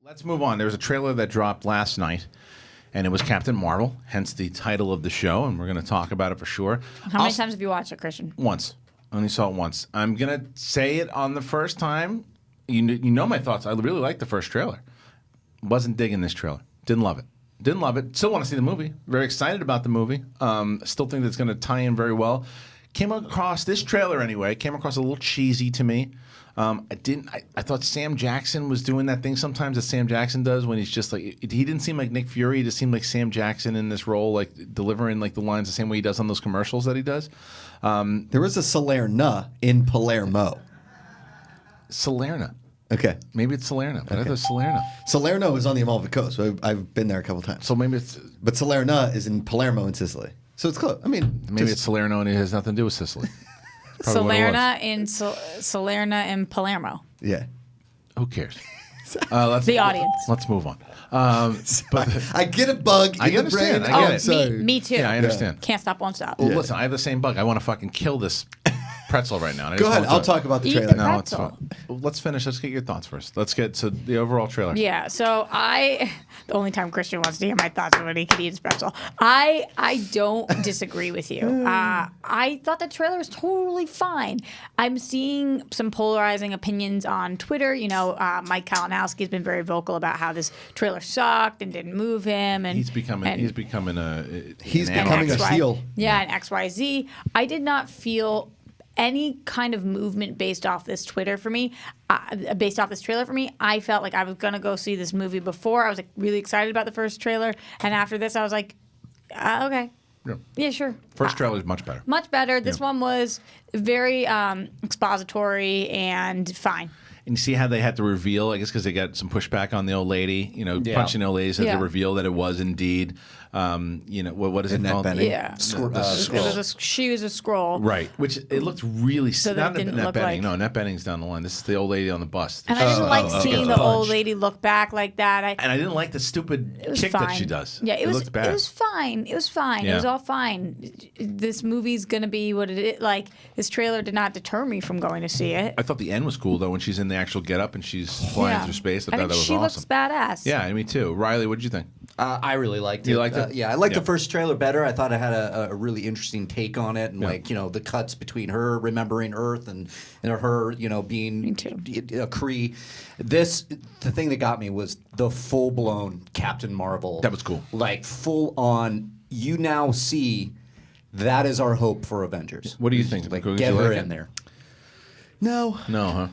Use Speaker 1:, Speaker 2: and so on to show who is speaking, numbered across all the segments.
Speaker 1: Let's move on. There was a trailer that dropped last night, and it was Captain Marvel, hence the title of the show, and we're going to talk about it for sure.
Speaker 2: How many times have you watched it, Christian?
Speaker 1: Once. I only saw it once. I'm going to say it on the first time. You know my thoughts. I really liked the first trailer. Wasn't digging this trailer. Didn't love it. Didn't love it. Still want to see the movie. Very excited about the movie. Still think that's going to tie in very well. Came across this trailer anyway. Came across a little cheesy to me. I thought Sam Jackson was doing that thing sometimes that Sam Jackson does when he's just like he didn't seem like Nick Fury. He just seemed like Sam Jackson in this role, like delivering like the lines the same way he does on those commercials that he does.
Speaker 3: There was a Salerna in Palermo.
Speaker 1: Salerno.
Speaker 3: Okay.
Speaker 1: Maybe it's Salerno, but I thought it was Salerno.
Speaker 3: Salerno is on the Amalfi Coast. So I've been there a couple times.
Speaker 1: So maybe it's...
Speaker 3: But Salerna is in Palermo in Sicily. So it's close. I mean...
Speaker 1: Maybe it's Salerno and it has nothing to do with Sicily.
Speaker 2: Salerno in Palermo.
Speaker 3: Yeah.
Speaker 1: Who cares? The
Speaker 2: audience.
Speaker 1: Let's move on.
Speaker 3: But I get a bug in the brain.
Speaker 1: I get it.
Speaker 2: Me too.
Speaker 1: Yeah, I understand.
Speaker 2: Can't stop, won't stop.
Speaker 1: Well, listen, I have the same bug. I want to fucking kill this pretzel right now.
Speaker 3: Go ahead. I'll talk about the
Speaker 2: Eat
Speaker 3: trailer.
Speaker 2: the
Speaker 1: No, it's
Speaker 2: pretzel.
Speaker 1: fine. Let's finish. Let's get your thoughts first. Let's get to the overall trailer.
Speaker 2: Yeah, so the only time Christian wants to hear my thoughts is when he can eat his pretzel. I don't disagree with you. I thought the trailer was totally fine. I'm seeing some polarizing opinions on Twitter. You know, Mike Kalinowski has been very vocal about how this trailer sucked and didn't move him. And
Speaker 1: He's becoming a
Speaker 3: heel.
Speaker 2: Yeah, an XYZ. I did not feel any kind of movement based off this Twitter for me, based off this trailer for me. I felt like I was gonna go see this movie before. I was like really excited about the first trailer, and after this, I was like, okay, yeah, sure.
Speaker 1: First trailer is much better.
Speaker 2: Much better. This one was very expository and fine.
Speaker 1: And you see how they had to reveal, I guess because they got some pushback on the old lady, punching the old ladies, had to reveal that it was indeed, what is it called?
Speaker 3: Benning.
Speaker 2: Yeah.
Speaker 1: Scroll.
Speaker 2: She was a scroll.
Speaker 1: Right, which it looked really...
Speaker 2: So
Speaker 1: not
Speaker 2: that didn't
Speaker 1: Annette
Speaker 2: look
Speaker 1: Bening.
Speaker 2: like...
Speaker 1: No, Annette Bening's down the line. This is the old lady on the bus.
Speaker 2: And I didn't like seeing the old lady look back like that.
Speaker 1: And I didn't like the stupid kick
Speaker 2: fine.
Speaker 1: that she does.
Speaker 2: Yeah, it
Speaker 1: looked bad.
Speaker 2: It was fine. It was fine.
Speaker 1: Yeah.
Speaker 2: It was all fine. This movie's going to be what it is. Like, this trailer did not deter me from going to see it.
Speaker 1: I thought the end was cool, though, when she's in the actual get-up and she's flying through space. I thought that was
Speaker 2: she
Speaker 1: awesome.
Speaker 2: looks badass.
Speaker 1: Yeah, me too. Riley, what did you think?
Speaker 4: I really liked it.
Speaker 1: You liked it?
Speaker 4: Yeah, I liked the first trailer better. I thought it had a really interesting take on it, and the cuts between her remembering Earth and her, being a Kree. The thing that got me was the full blown Captain Marvel.
Speaker 1: That was cool.
Speaker 4: Like full on. You now see that is our hope for Avengers.
Speaker 1: What do you think?
Speaker 4: Like
Speaker 1: Did
Speaker 4: get
Speaker 1: you
Speaker 4: her
Speaker 1: like
Speaker 4: in
Speaker 1: it?
Speaker 4: there.
Speaker 3: No,
Speaker 1: huh?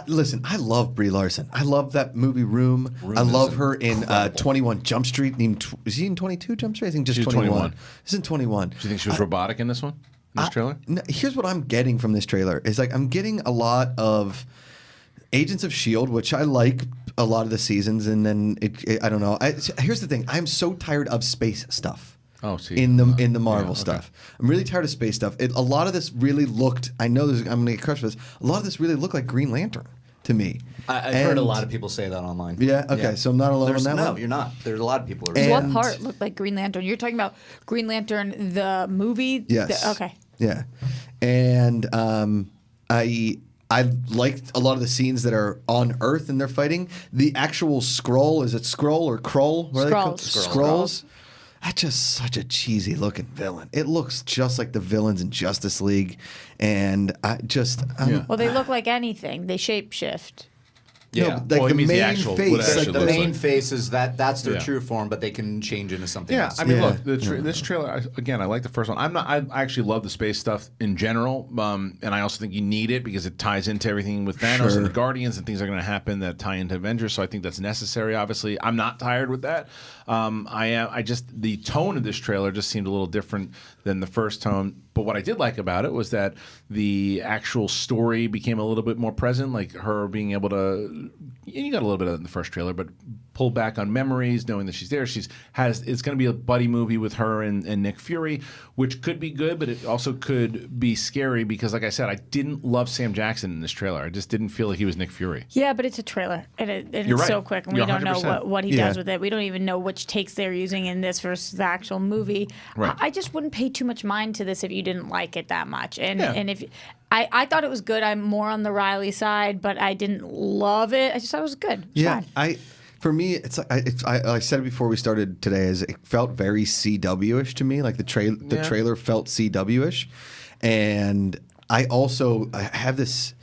Speaker 3: Listen, I love Brie Larson. I love that movie Room. I love her in 21 Jump Street. Is he in 22 Jump Street? I think just
Speaker 1: She's
Speaker 3: 21. She's in 21.
Speaker 1: Do you think she was robotic in this one? In this trailer?
Speaker 3: No, here's what I'm getting from this trailer. Is like I'm getting a lot of Agents of S.H.I.E.L.D., which I like a lot of the seasons, and then I don't know. Here's the thing. I'm so tired of space stuff.
Speaker 1: Oh, see.
Speaker 3: In the Marvel stuff. I'm really tired of space stuff. A lot of this really looked, I'm going to get crushed for this, a lot of this really looked like Green Lantern to me.
Speaker 4: I've heard a lot of people say that online.
Speaker 3: Yeah, okay, so I'm not alone on that one?
Speaker 4: No, you're not. There's a lot of people who are
Speaker 2: What part looked like Green Lantern? You're talking about Green Lantern, the movie?
Speaker 3: Yes.
Speaker 2: Okay.
Speaker 3: Yeah. And I liked a lot of the scenes that are on Earth and they're fighting. The actual Skrull, is it Skrull or Krull? What are they called? Skrulls. That's just such a cheesy looking villain. It looks just like the villains in Justice League, and
Speaker 2: Well, they look like anything. They shapeshift.
Speaker 4: Yeah,
Speaker 3: no, like the main face.
Speaker 4: Like the main face is that's their true form, but they can change into something else.
Speaker 1: I mean, look, this trailer again. I like the first one. I actually love the space stuff in general, and I also think you need it because it ties into everything with Thanos and the Guardians and things are going to happen that tie into Avengers. So I think that's necessary. Obviously, I'm not tired with that. The tone of this trailer just seemed a little different than the first tone. But what I did like about it was that the actual story became a little bit more present, like her being able to. You got a little bit of it in the first trailer, but pull back on memories, knowing that she's there. It's going to be a buddy movie with her and Nick Fury, which could be good, but it also could be scary because, like I said, I didn't love Sam Jackson in this trailer. I just didn't feel like he was Nick Fury.
Speaker 2: Yeah, but it's a trailer, and it's
Speaker 1: right.
Speaker 2: so quick, and we don't know what he does with it. We don't even know which takes they're using in this versus the actual movie.
Speaker 1: Right.
Speaker 2: I just wouldn't pay too much mind to this if you didn't like it that much, and if. I thought it was good. I'm more on the Riley side, but I didn't love it. I just thought it was good. It was fine.
Speaker 3: For me, it's like I said it before we started today. Is it felt very CW-ish to me? Like the trailer felt CW-ish, and I have this.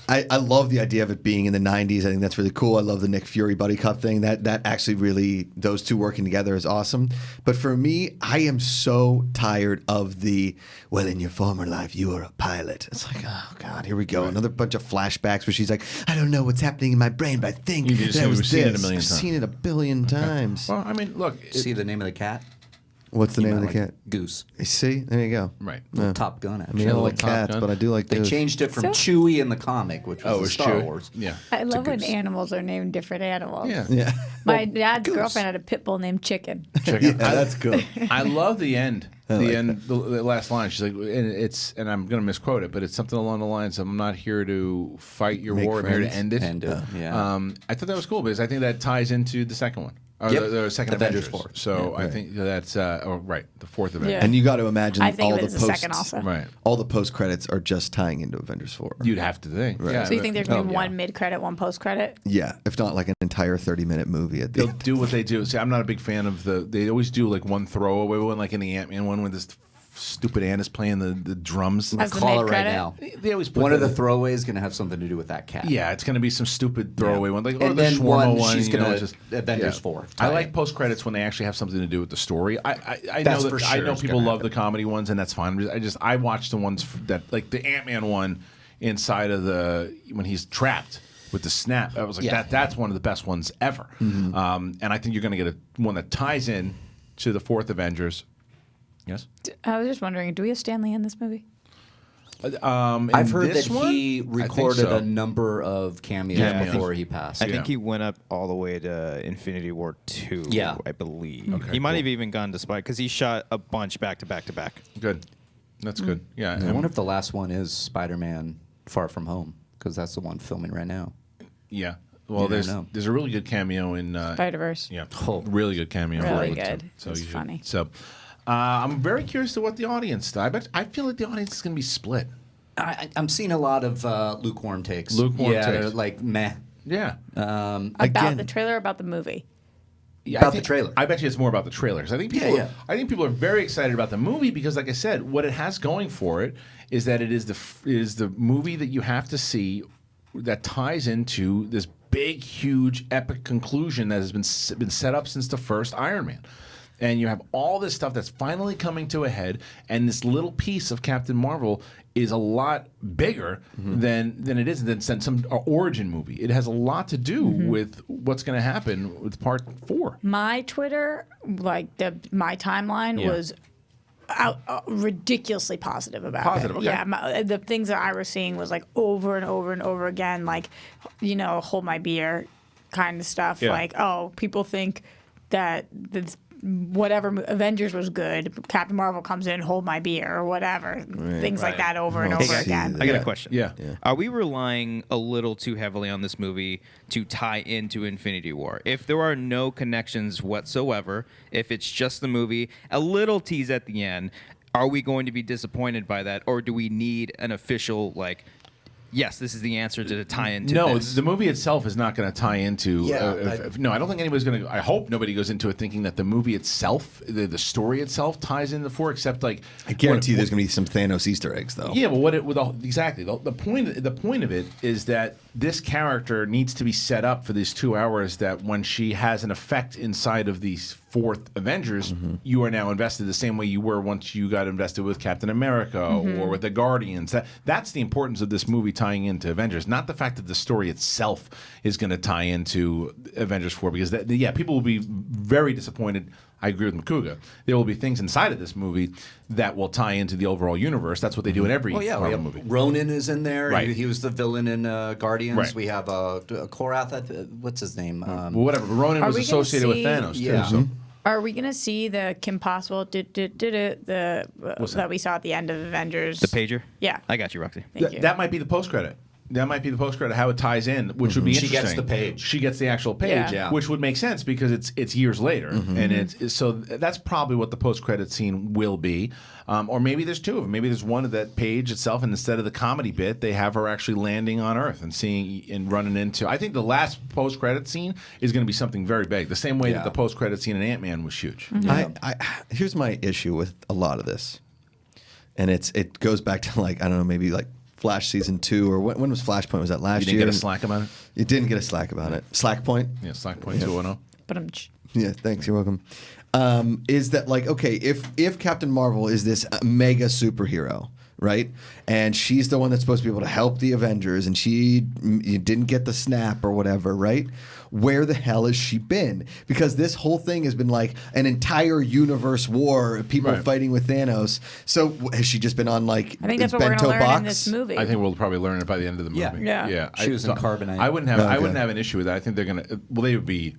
Speaker 3: I love the idea of it being in the 90s. I think that's really cool. I love the Nick Fury buddy cop thing. That actually really, those two working together is awesome. But for me, I am so tired of well, in your former life, you were a pilot. It's like, oh, God, here we go. Right. Another bunch of flashbacks where she's like, I don't know what's happening in my brain, but I think that was this.
Speaker 1: Seen it a million
Speaker 3: I've
Speaker 1: times.
Speaker 3: seen it a billion times.
Speaker 1: Well, I mean, look.
Speaker 4: See the name of the cat?
Speaker 3: What's the name of the cat?
Speaker 4: Goose.
Speaker 3: See? There you go.
Speaker 1: Right.
Speaker 4: Top Gun,
Speaker 3: I
Speaker 4: actually.
Speaker 3: mean, I don't like cats, but I do like
Speaker 4: They
Speaker 3: Goose.
Speaker 4: changed it from Chewie in the comic, which was Star Wars.
Speaker 1: Yeah.
Speaker 2: I love when animals are named different animals.
Speaker 1: Yeah.
Speaker 2: My dad's girlfriend had a pit bull named Chicken.
Speaker 3: That's good.
Speaker 1: I love the end. The last line. She's like, and I'm going to misquote it, but it's something along the lines of, I'm not here to fight your war, I'm here to end it. I thought that was cool because I think that ties into the second one. Or the second Avengers 4. So I think that's the fourth Avengers.
Speaker 3: Yeah. And you got to imagine
Speaker 2: I think
Speaker 3: all
Speaker 2: it
Speaker 3: the
Speaker 2: was the second also.
Speaker 1: Right.
Speaker 3: All the post credits are just tying into Avengers 4.
Speaker 1: You'd have to think.
Speaker 3: Right.
Speaker 1: Yeah,
Speaker 2: So you think there's going to be one mid-credit, one post-credit?
Speaker 3: Yeah, if not like an entire 30-minute movie at the
Speaker 1: They'll
Speaker 3: end.
Speaker 1: do what they do. See, I'm not a big fan of they always do like one throwaway one, like in the Ant-Man one, when this stupid Ant is playing the drums.
Speaker 2: As the
Speaker 4: Call it right
Speaker 2: mid-credit?
Speaker 4: now.
Speaker 1: They always put
Speaker 4: One of the throwaways is going to have something to do with that cat.
Speaker 1: Yeah, it's going to be some stupid throwaway one, like
Speaker 4: And
Speaker 1: the
Speaker 4: then
Speaker 1: shawarma one.
Speaker 4: she's going to
Speaker 1: just
Speaker 4: Avengers 4.
Speaker 1: I like post credits when they actually have something to do with the story. I
Speaker 4: That's
Speaker 1: know
Speaker 4: for
Speaker 1: that
Speaker 4: sure
Speaker 1: I know
Speaker 4: it's
Speaker 1: people
Speaker 4: gonna
Speaker 1: love the comedy ones, and that's fine. I watch the ones that like the Ant-Man one inside of when he's trapped with the snap. I was like, that's one of the best ones ever. And I think you're going to get one that ties in to the fourth Avengers. Yes.
Speaker 2: I was just wondering, do we have Stan Lee in this movie?
Speaker 4: I've heard that
Speaker 1: one,
Speaker 4: he recorded
Speaker 1: so.
Speaker 4: a number of cameos before he passed.
Speaker 5: I think he went up all the way to Infinity War 2, I believe.
Speaker 1: Okay,
Speaker 5: he might have even gone to Spy, because he shot a bunch back to back to back.
Speaker 1: Good. That's good. Yeah.
Speaker 4: I wonder if the last one is Spider-Man Far From Home, because that's the one filming right now.
Speaker 1: Yeah. Well, there's a really good cameo in
Speaker 2: Spider-Verse.
Speaker 1: Yeah. Really good cameo.
Speaker 2: Really good.
Speaker 1: So
Speaker 2: It's funny.
Speaker 1: So I'm very curious to what the audience does. I feel like the audience is going to be split.
Speaker 4: I'm seeing a lot of lukewarm takes.
Speaker 1: Lukewarm takes.
Speaker 4: Like meh.
Speaker 1: Yeah.
Speaker 2: About the trailer or about the movie?
Speaker 1: Yeah,
Speaker 4: About the trailer.
Speaker 1: I bet you it's more about the trailers. I think people. I think people are very excited about the movie because, like I said, what it has going for it is that it is the movie that you have to see that ties into this big, huge, epic conclusion that has been set up since the first Iron Man. And you have all this stuff that's finally coming to a head, and this little piece of Captain Marvel is a lot bigger than it is than some origin movie. It has a lot to do with what's going to happen with Part 4.
Speaker 2: My Twitter, my timeline was ridiculously positive about it.
Speaker 1: Okay.
Speaker 2: Yeah, the things that I was seeing was like over and over and over again, like, hold my beer kind of stuff.
Speaker 1: Yeah.
Speaker 2: Like, people think that this whatever Avengers was good, Captain Marvel comes in, hold my beer or whatever. Things like that over and over again.
Speaker 5: I got a question.
Speaker 1: Yeah.
Speaker 5: Are we relying a little too heavily on this movie to tie into Infinity War? If there are no connections whatsoever, if it's just the movie, a little tease at the end, are we going to be disappointed by that, or do we need an official, like, yes, this is the answer to tie into this?
Speaker 1: The movie itself is not going to tie into. No, I don't think anybody's going to. I hope nobody goes into it thinking that the movie itself, the story itself, ties into 4. Except like,
Speaker 3: I guarantee you there's going to be some Thanos Easter eggs, though.
Speaker 1: Yeah, but exactly the point of it is that this character needs to be set up for these 2 hours. That when she has an effect inside of these fourth Avengers, you are now invested the same way you were once you got invested with Captain America or with the Guardians. That's the importance of this movie tying into Avengers, not the fact that the story itself is going to tie into Avengers 4, because people will be very disappointed. I agree with Makuga. There will be things inside of this movie that will tie into the overall universe. That's what they do in every Marvel movie.
Speaker 4: Ronan is in there.
Speaker 1: Right.
Speaker 4: He was the villain in Guardians.
Speaker 1: Right.
Speaker 4: We have Korath. What's his name?
Speaker 1: Whatever. But Ronan was associated with Thanos too. So.
Speaker 2: Are we going to see the Kim Possible that we saw at the end of Avengers?
Speaker 5: The pager?
Speaker 2: Yeah.
Speaker 5: I got you, Roxy.
Speaker 2: Thank you.
Speaker 1: That might be the post credit. That might be the post credit, how it ties in, which would be
Speaker 4: She
Speaker 1: interesting.
Speaker 4: gets the page.
Speaker 1: She gets the actual page,
Speaker 2: Yeah.
Speaker 1: which would make sense because it's years later, and so that's probably what the post credit scene will be. Or maybe there's two of them. Maybe there's one of that page itself, and instead of the comedy bit, they have her actually landing on Earth and seeing and running into. I think the last post credit scene is going to be something very big. The same way that the post credit scene in Ant-Man was huge.
Speaker 3: Here's my issue with a lot of this, and it goes back to I don't know, maybe Flash season 2 or when was Flashpoint? Was that last year?
Speaker 1: You didn't get a slack about it?
Speaker 3: You didn't get a slack about it. Slack Point?
Speaker 1: Yeah, slack point 2.0.
Speaker 2: But
Speaker 3: Yeah, thanks. You're welcome. Is that okay? If Captain Marvel is this mega superhero, right, and she's the one that's supposed to be able to help the Avengers, and you didn't get the snap or whatever, right? Where the hell has she been? Because this whole thing has been an entire universe war, people fighting with Thanos. So has she just been on
Speaker 2: I think that's what we're
Speaker 3: bento
Speaker 2: going to learn
Speaker 3: box?
Speaker 2: in this movie.
Speaker 1: I think we'll probably learn it by the end of the movie.
Speaker 4: Yeah. She was in Carbonite.
Speaker 1: I wouldn't have an issue with that. I think they're gonna. Well, they would be.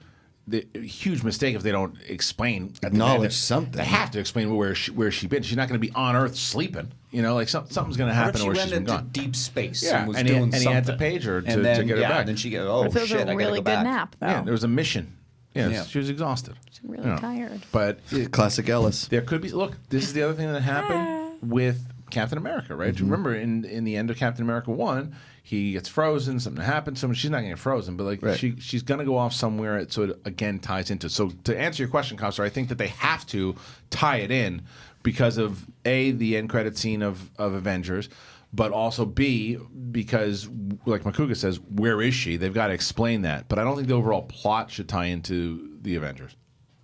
Speaker 1: A huge mistake if they don't explain.
Speaker 3: Acknowledge something.
Speaker 1: They have to explain where she been. She's not going to be on Earth sleeping. something's going to happen.
Speaker 4: What
Speaker 1: Or
Speaker 4: if
Speaker 1: she's
Speaker 4: she went
Speaker 1: been
Speaker 4: into
Speaker 1: gone.
Speaker 4: deep space
Speaker 1: Yeah,
Speaker 4: and was
Speaker 1: and
Speaker 4: doing
Speaker 1: he had to page her to get her back.
Speaker 4: And then she goes,
Speaker 2: But
Speaker 4: oh
Speaker 2: it feels
Speaker 4: shit,
Speaker 2: a
Speaker 4: I gotta
Speaker 2: really
Speaker 4: go
Speaker 2: good
Speaker 4: back.
Speaker 2: nap, though.
Speaker 1: Yeah, there was a mission.
Speaker 4: Yeah.
Speaker 1: She was exhausted.
Speaker 2: She's really tired.
Speaker 1: But
Speaker 3: Classic Ellis.
Speaker 1: there could be. Look, this is the other thing that happened with Captain America, right? Remember, in the end of Captain America 1, he gets frozen. Something happens. She's not going to get frozen, but she's going to go off somewhere. So it again ties into. So to answer your question, Costa, I think that they have to tie it in because of the end credit scene of Avengers, but also B, because like Makuga says, where is she? They've got to explain that. But I don't think the overall plot should tie into the Avengers.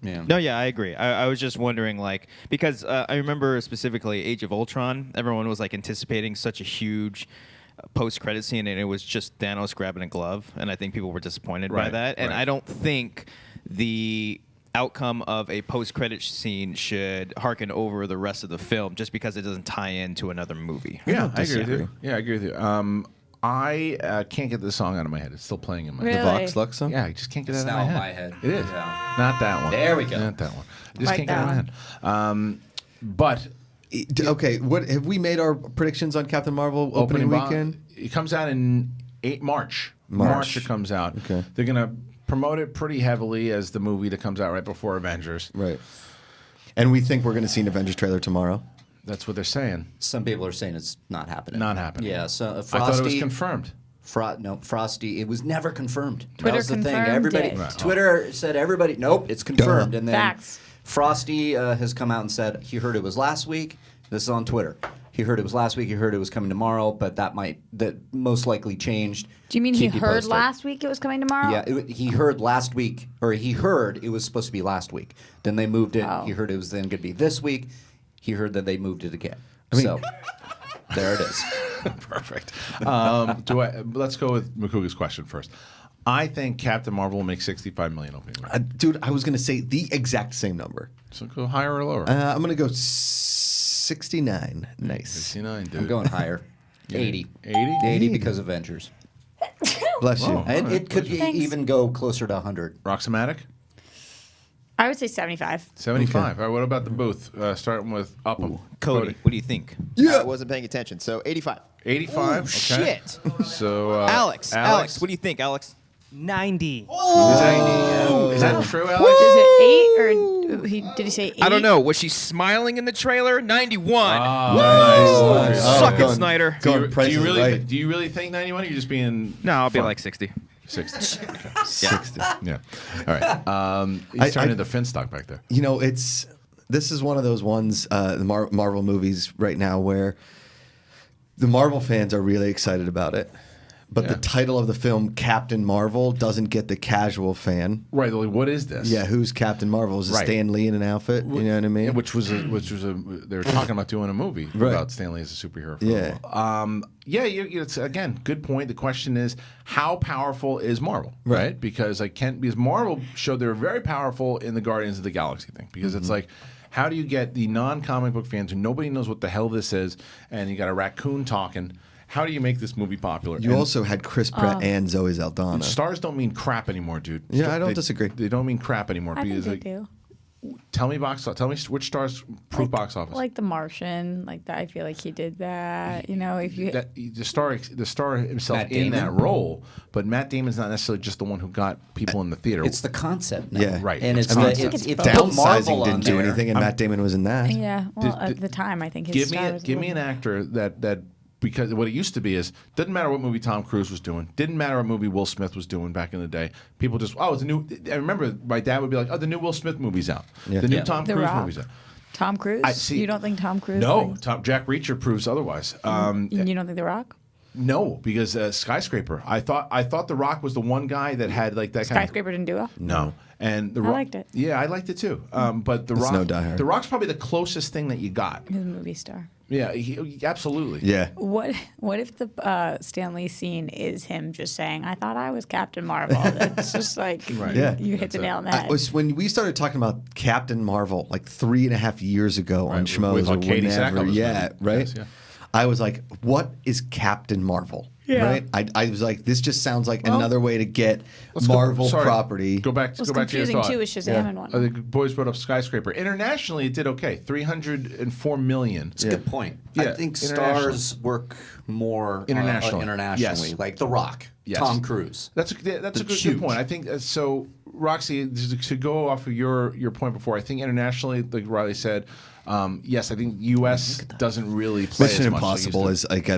Speaker 4: Yeah.
Speaker 5: No, yeah, I agree. I was just wondering, because I remember specifically Age of Ultron, everyone was anticipating such a huge post-credit scene, and it was just Thanos grabbing a glove, and I think people were disappointed by that. And I don't think the outcome of a post-credit scene should harken over the rest of the film just because it doesn't tie into another movie.
Speaker 1: Yeah, I agree with you. Yeah, I agree with you. I can't get this song out of my head. It's still playing in my head.
Speaker 2: Really?
Speaker 3: The Vox Lux song?
Speaker 1: Yeah, I just can't get it
Speaker 4: It's
Speaker 1: out of
Speaker 4: now
Speaker 1: my
Speaker 4: in
Speaker 1: head.
Speaker 4: my head.
Speaker 1: It is.
Speaker 4: Yeah.
Speaker 1: Not that one.
Speaker 4: There we go.
Speaker 1: Not that one. I just
Speaker 2: Like
Speaker 1: can't get it out of my head. But
Speaker 3: Okay, what have we made our predictions on Captain Marvel opening weekend?
Speaker 1: It comes out in March. March it comes out.
Speaker 3: Okay.
Speaker 1: They're going to promote it pretty heavily as the movie that comes out right before Avengers.
Speaker 3: Right. And we think we're going to see an Avengers trailer tomorrow.
Speaker 1: That's what they're saying.
Speaker 4: Some people are saying it's not happening.
Speaker 1: Not happening.
Speaker 4: Yeah, so
Speaker 1: I thought it was confirmed.
Speaker 4: Frosty. It was never confirmed.
Speaker 2: Twitter
Speaker 4: that was the thing.
Speaker 2: confirmed
Speaker 4: Everybody,
Speaker 2: it. Right.
Speaker 4: Twitter said everybody. Nope, it's confirmed. And then
Speaker 2: Facts.
Speaker 4: Frosty has come out and said he heard it was last week. This is on Twitter. He heard it was last week. He heard it was coming tomorrow, but that most likely changed.
Speaker 2: Do you mean
Speaker 4: Keep
Speaker 2: he
Speaker 4: you
Speaker 2: heard
Speaker 4: posted.
Speaker 2: last week it was coming tomorrow?
Speaker 4: Yeah, he heard last week, or he heard it was supposed to be last week. Then they moved it.
Speaker 2: Oh.
Speaker 4: He heard it was then going to be this week. He heard that they moved it again. So there it is.
Speaker 1: Perfect. Let's go with Makuga's question first. I think Captain Marvel will make $65 million opening weekend.
Speaker 3: Dude, I was going to say the exact same number.
Speaker 1: So go higher or lower?
Speaker 3: I'm going to go 69. Nice.
Speaker 1: 69, dude.
Speaker 4: I'm going higher. 80.
Speaker 1: 80?
Speaker 4: 80 because Avengers.
Speaker 3: Bless you.
Speaker 1: Whoa.
Speaker 4: And it could
Speaker 2: Thanks.
Speaker 4: even go closer to 100.
Speaker 1: Roxamatic?
Speaker 2: I would say 75.
Speaker 1: 75. All right, what about the booth? Starting with Upham.
Speaker 5: Cody, what do you think?
Speaker 6: I wasn't paying attention. So 85.
Speaker 1: 85? Okay.
Speaker 5: Shit.
Speaker 1: So,
Speaker 5: Alex, what do you think, Alex?
Speaker 7: 90.
Speaker 1: Is that true, Alex?
Speaker 2: Is it 8 or did he say 8?
Speaker 5: I don't know. Was she smiling in the trailer? 91.
Speaker 1: Nice.
Speaker 5: Suck it,
Speaker 3: going-
Speaker 5: Snyder.
Speaker 3: going Price is Right.
Speaker 1: Do you really think 91 or are you just being
Speaker 5: No, I'll be
Speaker 1: fun?
Speaker 5: like 60.
Speaker 1: 60. Okay.
Speaker 3: 60.
Speaker 1: Yeah. All right. He's turning into Finstock back there.
Speaker 3: You know, this is one of those ones, the Marvel movies right now where the Marvel fans are really excited about it. But the title of the film, Captain Marvel, doesn't get the casual fan.
Speaker 1: Right. Like, what is this?
Speaker 3: Yeah, who's Captain Marvel? Is it
Speaker 1: Right.
Speaker 3: Stan Lee in an outfit? You know what I mean?
Speaker 1: Yeah, which was they were talking about doing a movie
Speaker 3: Right.
Speaker 1: about Stan Lee as a superhero. For
Speaker 3: Yeah.
Speaker 1: a while. It's again good point. The question is how powerful is Marvel, right? Because because Marvel showed they were very powerful in the Guardians of the Galaxy thing. Because it's like, how do you get the non-comic book fans who nobody knows what the hell this is, and you got a raccoon talking? How do you make this movie popular?
Speaker 3: You also had Chris Pratt and Zoe Saldana.
Speaker 1: Stars don't mean crap anymore, dude.
Speaker 3: Yeah, I don't disagree.
Speaker 1: They don't mean crap anymore
Speaker 2: I think
Speaker 1: because
Speaker 2: they
Speaker 1: like,
Speaker 2: do.
Speaker 1: Tell me which stars proof box office.
Speaker 2: Like The Martian, like that. I feel like he did that. You know, if you
Speaker 1: the star himself
Speaker 4: Matt
Speaker 1: in
Speaker 4: Damon?
Speaker 1: that role, but Matt Damon's not necessarily just the one who got people in the theater.
Speaker 4: It's the concept. Now.
Speaker 3: Yeah.
Speaker 1: Right.
Speaker 4: And
Speaker 1: It's
Speaker 4: it's
Speaker 1: I mean,
Speaker 4: the,
Speaker 2: I think
Speaker 4: it's
Speaker 2: it's
Speaker 4: put Marvel
Speaker 3: Downsizing
Speaker 4: on
Speaker 3: didn't do
Speaker 4: there.
Speaker 3: anything, and Matt Damon was in that.
Speaker 2: yeah. Well, at the time, I think his star was
Speaker 1: give me an actor that because what it used to be is didn't matter what movie Tom Cruise was doing, didn't matter what movie Will Smith was doing back in the day. People just it's a new. I remember my dad would be like, "Oh, the new Will Smith movie's out.
Speaker 3: Yeah.
Speaker 1: The new
Speaker 4: Yeah.
Speaker 1: Tom
Speaker 2: The
Speaker 1: Cruise
Speaker 2: Rock.
Speaker 1: movie's out."
Speaker 2: Tom Cruise.
Speaker 1: I see.
Speaker 2: You don't think Tom Cruise?
Speaker 1: No, Jack Reacher proves otherwise.
Speaker 2: You don't think The Rock?
Speaker 1: No, because Skyscraper. I thought The Rock was the one guy that had like that kind of.
Speaker 2: Skyscraper didn't do well.
Speaker 1: No, and the
Speaker 2: I
Speaker 1: Rock,
Speaker 2: liked it.
Speaker 1: Yeah, I liked it too. But the Rock,
Speaker 3: no Die Hard.
Speaker 1: the Rock's probably the closest thing that you got.
Speaker 2: He's a movie star.
Speaker 1: Yeah, absolutely.
Speaker 3: Yeah.
Speaker 2: What if the Stan Lee scene is him just saying, "I thought I was Captain Marvel"? It's just like
Speaker 1: Right.
Speaker 3: Yeah.
Speaker 2: you hit the nail on the head.
Speaker 3: When we started talking about Captain Marvel like 3.5 years ago on
Speaker 1: Right,
Speaker 3: Schmoes
Speaker 1: with,
Speaker 3: or
Speaker 1: like, Katie
Speaker 3: whenever,
Speaker 1: Sackhoff's
Speaker 3: yeah,
Speaker 1: movie.
Speaker 3: right.
Speaker 1: Yes, yeah.
Speaker 3: I was like, "What is Captain Marvel?"
Speaker 2: Yeah.
Speaker 3: Right. I was like, "This just sounds like another way to get
Speaker 1: Let's go-
Speaker 3: Marvel
Speaker 1: sorry,
Speaker 3: property."
Speaker 1: Go back.
Speaker 2: Well, it's
Speaker 1: go back to your
Speaker 2: confusing
Speaker 1: thought.
Speaker 2: too with Shazam and one.
Speaker 1: The boys brought up Skyscraper. Internationally, it did okay. 304 million.
Speaker 4: It's a good point.
Speaker 1: Yeah,
Speaker 4: I think
Speaker 1: internationally.
Speaker 4: stars work more
Speaker 1: International.
Speaker 4: internationally,
Speaker 1: Yes.
Speaker 4: like The Rock,
Speaker 1: Yes.
Speaker 4: Tom Cruise.
Speaker 1: That's a good
Speaker 4: huge.
Speaker 1: point. I think so. Roxy, to go off of your point before, I think internationally, like Riley said, yes, I think U.S. doesn't really play
Speaker 3: Mission
Speaker 1: as much as it
Speaker 3: Impossible
Speaker 1: used
Speaker 3: is like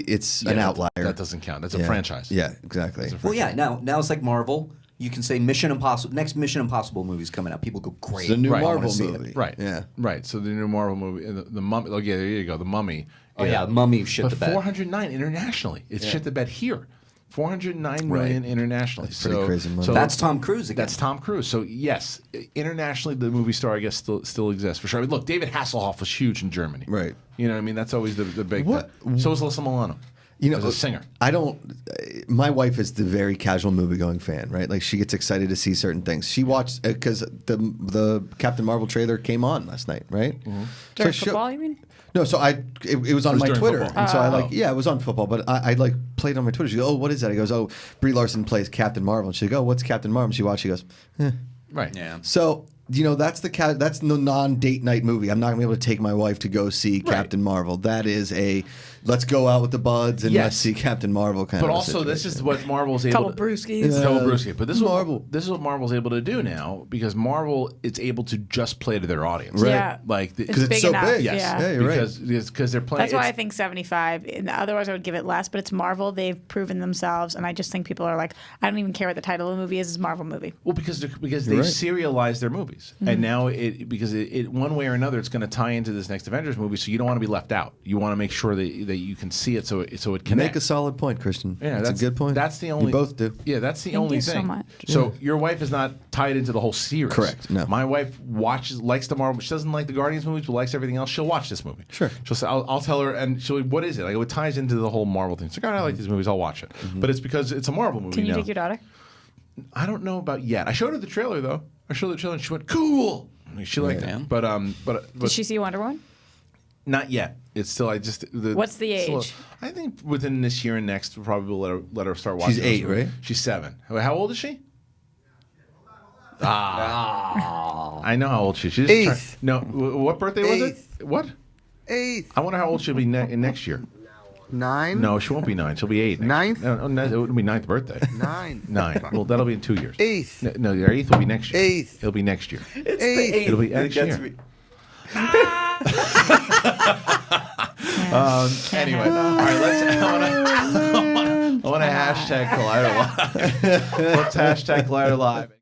Speaker 3: it's
Speaker 1: to.
Speaker 3: an
Speaker 1: Yeah,
Speaker 3: outlier.
Speaker 1: That doesn't count. That's a
Speaker 3: Yeah.
Speaker 1: franchise.
Speaker 3: Yeah, exactly.
Speaker 4: Well, yeah. Now it's like Marvel. You can say Mission Impossible. Next Mission Impossible movie's coming out. People go great.
Speaker 3: It's the new
Speaker 1: Right. I
Speaker 4: wanna
Speaker 3: Marvel
Speaker 4: see it.
Speaker 3: movie.
Speaker 1: Right.
Speaker 3: Yeah.
Speaker 1: Right. So the new Marvel movie, the Mummy. Oh yeah, there you go. The Mummy.
Speaker 4: Oh yeah, Mummy shit
Speaker 1: But
Speaker 4: the bed.
Speaker 1: 409 internationally. It's shit the bed here. 409 million internationally.
Speaker 3: That's pretty crazy money.
Speaker 1: So
Speaker 4: That's Tom Cruise again.
Speaker 1: That's Tom Cruise. So yes, internationally, the movie star I guess still exists for sure. I mean, look, David Hasselhoff was huge in Germany.
Speaker 3: Right.
Speaker 1: You know what I mean? That's always the big.
Speaker 3: What-
Speaker 1: So is Alyssa Milano.
Speaker 3: You know,
Speaker 1: as a singer.
Speaker 3: I don't. My wife is the very casual movie going fan, right? Like she gets excited to see certain things. She watched because the Captain Marvel trailer came on last night, right?
Speaker 1: Mm-hmm.
Speaker 2: During
Speaker 3: she-
Speaker 2: football, you mean?
Speaker 3: No, so it was on my
Speaker 1: during
Speaker 3: Twitter,
Speaker 1: football.
Speaker 3: and so I it was on football, but I like played on my Twitter. She goes, "Oh, what is that?" He goes, "Oh, Brie Larson plays Captain Marvel." And she goes, "Oh, what's Captain Marvel?" And she watched. She goes, "Eh."
Speaker 1: Right.
Speaker 4: Yeah.
Speaker 3: So that's the non-date night movie. I'm not gonna be able to take my wife to go see Captain Marvel. That is a let's go out with the buds and
Speaker 1: Yes.
Speaker 3: let's see Captain Marvel kind
Speaker 1: But
Speaker 3: of.
Speaker 1: also, this is
Speaker 3: situation.
Speaker 1: what Marvel's able.
Speaker 2: Couple
Speaker 1: to,
Speaker 2: brewskis.
Speaker 3: Yeah.
Speaker 1: Couple brewskis. But this is
Speaker 3: Marvel.
Speaker 1: This is what Marvel's able to do now because Marvel is able to just play to their audience.
Speaker 3: Right.
Speaker 2: Yeah.
Speaker 1: Like
Speaker 2: It's
Speaker 3: because
Speaker 2: big
Speaker 3: it's so
Speaker 2: enough,
Speaker 3: big.
Speaker 2: yeah.
Speaker 3: Yeah, you're right.
Speaker 1: Because they're playing.
Speaker 2: That's why I
Speaker 1: it's-
Speaker 2: think 75. And otherwise, I would give it less. But it's Marvel. They've proven themselves, and I just think people are like, I don't even care what the title of the movie is. It's a Marvel movie.
Speaker 1: Well, because they
Speaker 3: right.
Speaker 1: serialize their movies,
Speaker 2: Mm-hmm.
Speaker 1: and now because it one way or another, it's going to tie into this next Avengers movie. So you don't want to be left out. You want to make sure that you can see it, so it connects.
Speaker 3: Make a solid point, Christian.
Speaker 1: Yeah,
Speaker 3: that's a good point.
Speaker 1: That's the only.
Speaker 3: You both do.
Speaker 1: Yeah, that's the
Speaker 2: Thank
Speaker 1: only
Speaker 2: you so
Speaker 1: thing.
Speaker 2: much.
Speaker 1: So your wife is not tied into the whole series.
Speaker 3: Correct, no.
Speaker 1: My wife likes the Marvel. She doesn't like the Guardians movies, but likes everything else. She'll watch this movie.
Speaker 3: Sure.
Speaker 1: She'll say, I'll tell her, and she'll. What is it? Like it ties into the whole Marvel thing. She's like, I like these movies. I'll watch it.
Speaker 3: Mm-hmm.
Speaker 1: But it's because it's a Marvel movie.
Speaker 2: Can you
Speaker 1: now.
Speaker 2: take your daughter?
Speaker 1: I don't know about yet. I showed her the trailer though. I showed her the trailer and she went, "Cool." I mean, she liked
Speaker 4: Yeah.
Speaker 1: it. But
Speaker 2: Did she see Wonder Woman?
Speaker 1: not yet. It's still
Speaker 2: What's the
Speaker 1: still-
Speaker 2: age?
Speaker 1: I think within this year and next we'll probably let her start watching.
Speaker 3: She's
Speaker 1: those
Speaker 3: 8,
Speaker 1: movies.
Speaker 3: right?
Speaker 1: She's 7. How old is she? I know how old she is. She's
Speaker 7: Eighth.
Speaker 1: no, what birthday was
Speaker 7: Eighth.
Speaker 1: it? What?
Speaker 7: 8th,
Speaker 1: I wonder how old she'll be next year.
Speaker 7: 9,
Speaker 1: No, she won't be 9. She'll be 8.
Speaker 7: Ninth?
Speaker 1: No, it would be 9th birthday.
Speaker 7: 9,
Speaker 1: 9. Well, that'll be in 2 years.
Speaker 7: 8th,
Speaker 1: No, your 8th will be next year.
Speaker 7: 8th.
Speaker 1: It'll be next year.
Speaker 7: 8th.
Speaker 1: It'll be next year. Anyway, all right. I want to hashtag Collider Live. Let's hashtag Collider Live.